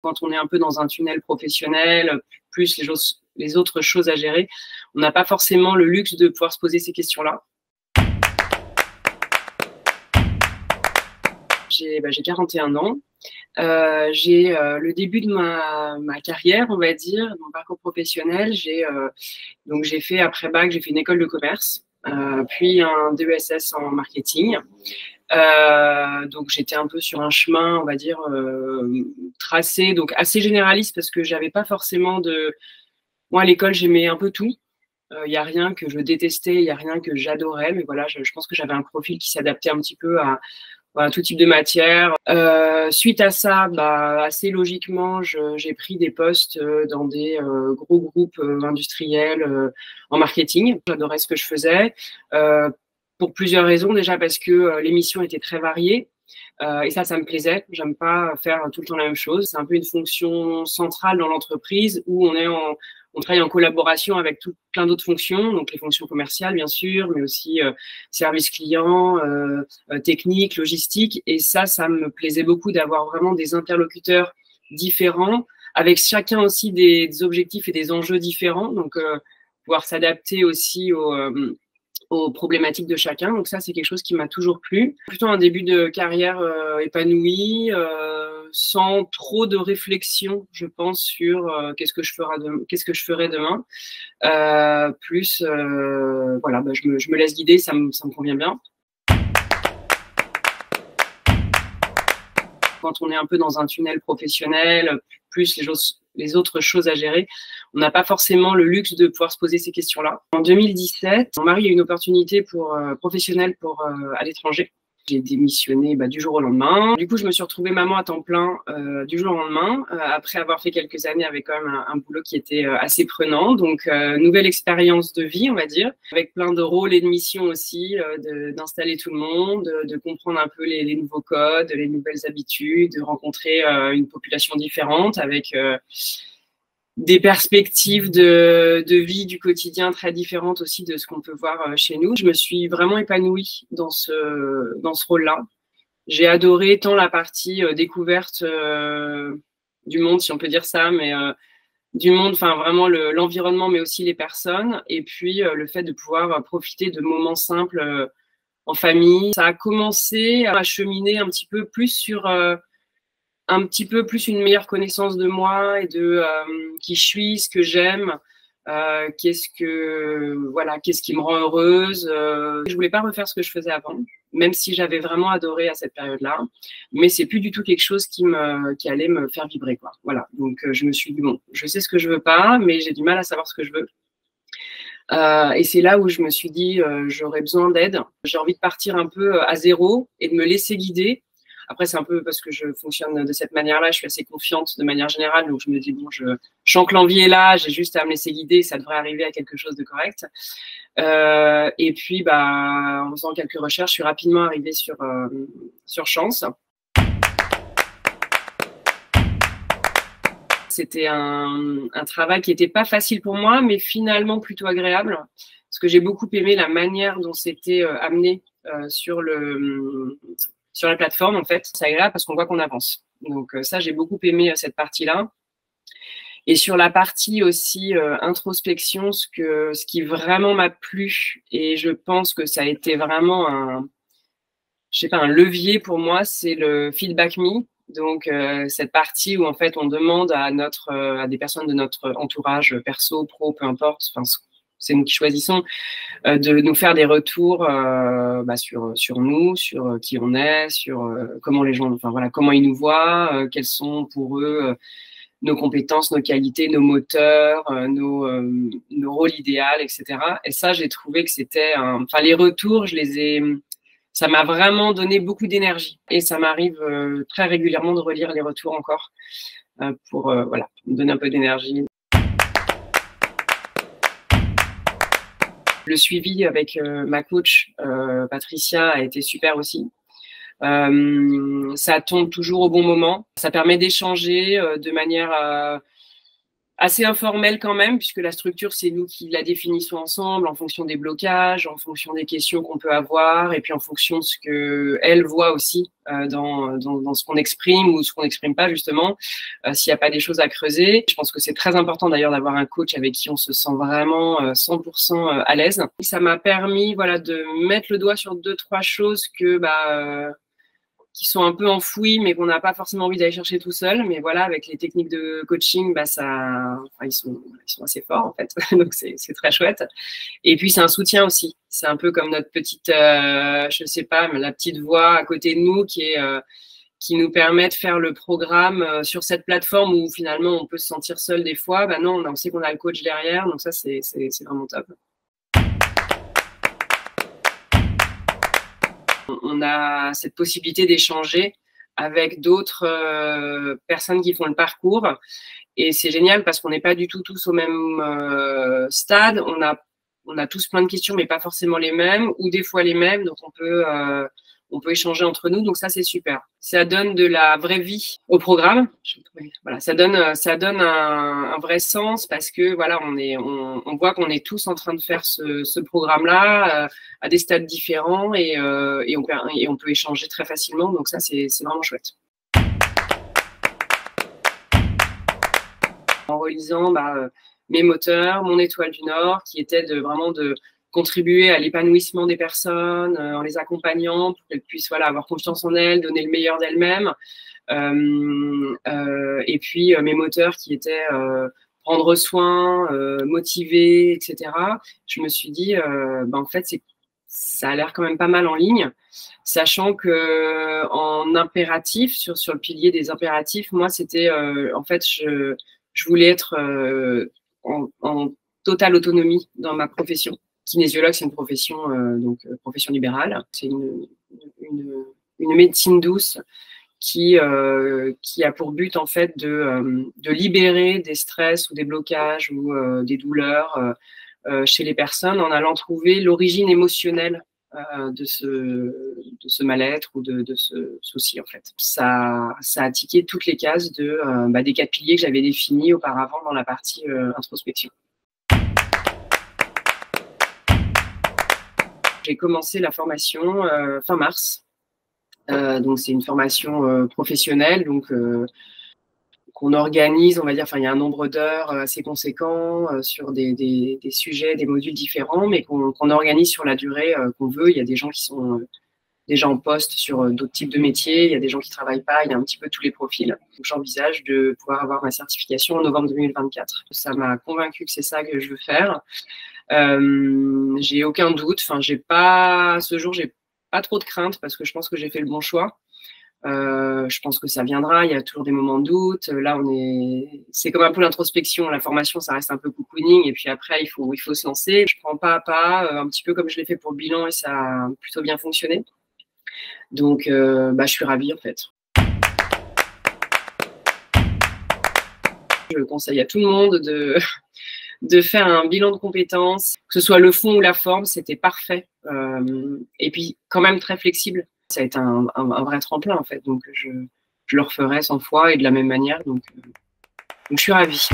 Quand on est un peu dans un tunnel professionnel, plus les autres choses à gérer, on n'a pas forcément le luxe de pouvoir se poser ces questions-là. J'ai 41 ans. J'ai le début de ma carrière, on va dire, mon parcours professionnel. Donc j'ai fait après bac, j'ai fait une école de commerce, puis un DESS en marketing. Donc j'étais un peu sur un chemin, on va dire, tracé, donc assez généraliste parce que j'avais pas forcément de. Moi à l'école j'aimais un peu tout. Il y a rien que je détestais, il y a rien que j'adorais, mais voilà, je pense que j'avais un profil qui s'adaptait un petit peu à voilà, tout type de matière. Suite à ça, assez logiquement, j'ai pris des postes dans des gros groupes industriels en marketing. J'adorais ce que je faisais pour plusieurs raisons. Déjà parce que les missions étaient très variées et ça me plaisait. J'aime pas faire tout le temps la même chose. C'est un peu une fonction centrale dans l'entreprise où on travaille en collaboration avec plein d'autres fonctions, donc les fonctions commerciales bien sûr, mais aussi service client, technique, logistique. Et ça me plaisait beaucoup d'avoir vraiment des interlocuteurs différents, avec chacun aussi des objectifs et des enjeux différents, donc pouvoir s'adapter aussi aux problématiques de chacun. Donc ça, c'est quelque chose qui m'a toujours plu. Plutôt un début de carrière épanoui, sans trop de réflexion, je pense, sur qu'est-ce que je ferai demain. Voilà, je me laisse guider, ça me convient bien. Quand on est un peu dans un tunnel professionnel, plus les autres choses à gérer, on n'a pas forcément le luxe de pouvoir se poser ces questions-là. En 2017, mon mari a eu une opportunité professionnelle à l'étranger. J'ai démissionné du jour au lendemain. Du coup, je me suis retrouvée maman à temps plein du jour au lendemain, après avoir fait quelques années avec quand même un boulot qui était assez prenant. Donc, nouvelle expérience de vie, on va dire, avec plein de rôles et de missions aussi, d'installer tout le monde, de comprendre un peu les nouveaux codes, les nouvelles habitudes, de rencontrer une population différente avec des perspectives de vie du quotidien très différentes aussi de ce qu'on peut voir chez nous. Je me suis vraiment épanouie dans ce rôle-là. J'ai adoré tant la partie découverte du monde, si on peut dire ça, mais du monde, enfin vraiment l'environnement, mais aussi les personnes. Et puis le fait de pouvoir profiter de moments simples en famille. Ça a commencé à cheminer un petit peu plus sur une meilleure connaissance de moi et de qui je suis, ce que j'aime, qu'est-ce qui me rend heureuse. Je voulais pas refaire ce que je faisais avant, même si j'avais vraiment adoré à cette période-là, mais c'est plus du tout quelque chose qui allait me faire vibrer, quoi. Voilà, donc je me suis dit bon, je sais ce que je veux pas, mais j'ai du mal à savoir ce que je veux. Et c'est là où je me suis dit j'aurais besoin d'aide. J'ai envie de partir un peu à zéro et de me laisser guider. Après, c'est un peu parce que je fonctionne de cette manière-là, je suis assez confiante de manière générale, donc je me dis, bon, je sens que l'envie est là, j'ai juste à me laisser guider, ça devrait arriver à quelque chose de correct. Et puis, en faisant quelques recherches, je suis rapidement arrivée sur Chance. C'était un travail qui n'était pas facile pour moi, mais finalement plutôt agréable, parce que j'ai beaucoup aimé la manière dont c'était amené sur la plateforme, en fait. C'est agréable parce qu'on voit qu'on avance. Donc ça, j'ai beaucoup aimé cette partie-là. Et sur la partie aussi introspection, ce qui vraiment m'a plu, et je pense que ça a été vraiment un levier pour moi, c'est le feedback me. Donc cette partie où en fait on demande à des personnes de notre entourage perso, pro, peu importe, enfin c'est nous qui choisissons, de nous faire des retours sur nous, sur qui on est, sur comment les gens, enfin voilà, comment ils nous voient, quels sont pour eux nos compétences, nos qualités, nos moteurs, nos rôles idéaux, etc. Et ça, j'ai trouvé que c'était, les retours, ça m'a vraiment donné beaucoup d'énergie. Et ça m'arrive très régulièrement de relire les retours encore pour me donner un peu d'énergie. Le suivi avec ma coach, Patricia, a été super aussi. Ça tombe toujours au bon moment. Ça permet d'échanger de manière assez informel quand même, puisque la structure, c'est nous qui la définissons ensemble en fonction des blocages, en fonction des questions qu'on peut avoir, et puis en fonction de ce qu'elle voit aussi dans ce qu'on exprime ou ce qu'on n'exprime pas, justement, s'il n'y a pas des choses à creuser. Je pense que c'est très important d'ailleurs d'avoir un coach avec qui on se sent vraiment 100% à l'aise. Ça m'a permis voilà, de mettre le doigt sur 2-3 choses qui sont un peu enfouis, mais qu'on n'a pas forcément envie d'aller chercher tout seul. Mais voilà, avec les techniques de coaching, ils sont assez forts en fait. Donc c'est très chouette. Et puis c'est un soutien aussi. C'est un peu comme notre petite, je sais pas, mais la petite voix à côté de nous qui nous permet de faire le programme sur cette plateforme où finalement on peut se sentir seul des fois. Ben non, on sait qu'on a le coach derrière, donc ça c'est vraiment top. On a cette possibilité d'échanger avec d'autres personnes qui font le parcours. Et c'est génial parce qu'on n'est pas du tout tous au même stade. On a tous plein de questions, mais pas forcément les mêmes, ou des fois les mêmes. Donc, on peut échanger entre nous. Donc, ça, c'est super. Ça donne de la vraie vie au programme. Voilà, ça donne un vrai sens parce que voilà, on voit qu'on est tous en train de faire ce programme-là à des stades différents et on peut échanger très facilement. Donc, ça, c'est vraiment chouette. En relisant mes moteurs, mon étoile du Nord, qui était vraiment de contribuer à l'épanouissement des personnes en les accompagnant pour qu'elles puissent avoir confiance en elles, donner le meilleur d'elles-mêmes. Et puis mes moteurs qui étaient prendre soin, motiver, etc. Je me suis dit, en fait, ça a l'air quand même pas mal en ligne, sachant que en impératif, sur le pilier des impératifs, moi, c'était en fait, je voulais être en totale autonomie dans ma profession. Kinésiologue, c'est une profession, profession libérale. C'est une médecine douce qui a pour but, en fait, de libérer des stress ou des blocages ou des douleurs chez les personnes en allant trouver l'origine émotionnelle de ce mal-être ou de ce souci, en fait. Ça a tiqué toutes les cases des 4 piliers que j'avais définis auparavant dans la partie introspection. J'ai commencé la formation fin mars. Donc, c'est une formation professionnelle, qu'on organise, on va dire, il y a un nombre d'heures assez conséquent sur des sujets, des modules différents, mais qu'on organise sur la durée qu'on veut. Il y a des gens qui sont déjà en poste sur d'autres types de métiers, il y a des gens qui ne travaillent pas, il y a un petit peu tous les profils. Donc, j'envisage de pouvoir avoir ma certification en novembre 2024. Ça m'a convaincue que c'est ça que je veux faire. J'ai aucun doute. À ce jour, j'ai pas trop de crainte parce que je pense que j'ai fait le bon choix. Je pense que ça viendra. Il y a toujours des moments de doute. Là, c'est comme un peu l'introspection. La formation, ça reste un peu cocooning. Et puis après, il faut se lancer. Je prends pas à pas, un petit peu comme je l'ai fait pour le bilan et ça a plutôt bien fonctionné. Donc, je suis ravie en fait. Je conseille à tout le monde de faire un bilan de compétences, que ce soit le fond ou la forme, c'était parfait. Et puis, quand même très flexible. Ça a été un vrai tremplin, en fait. Donc, je le referai 100 fois et de la même manière. Donc je suis ravie.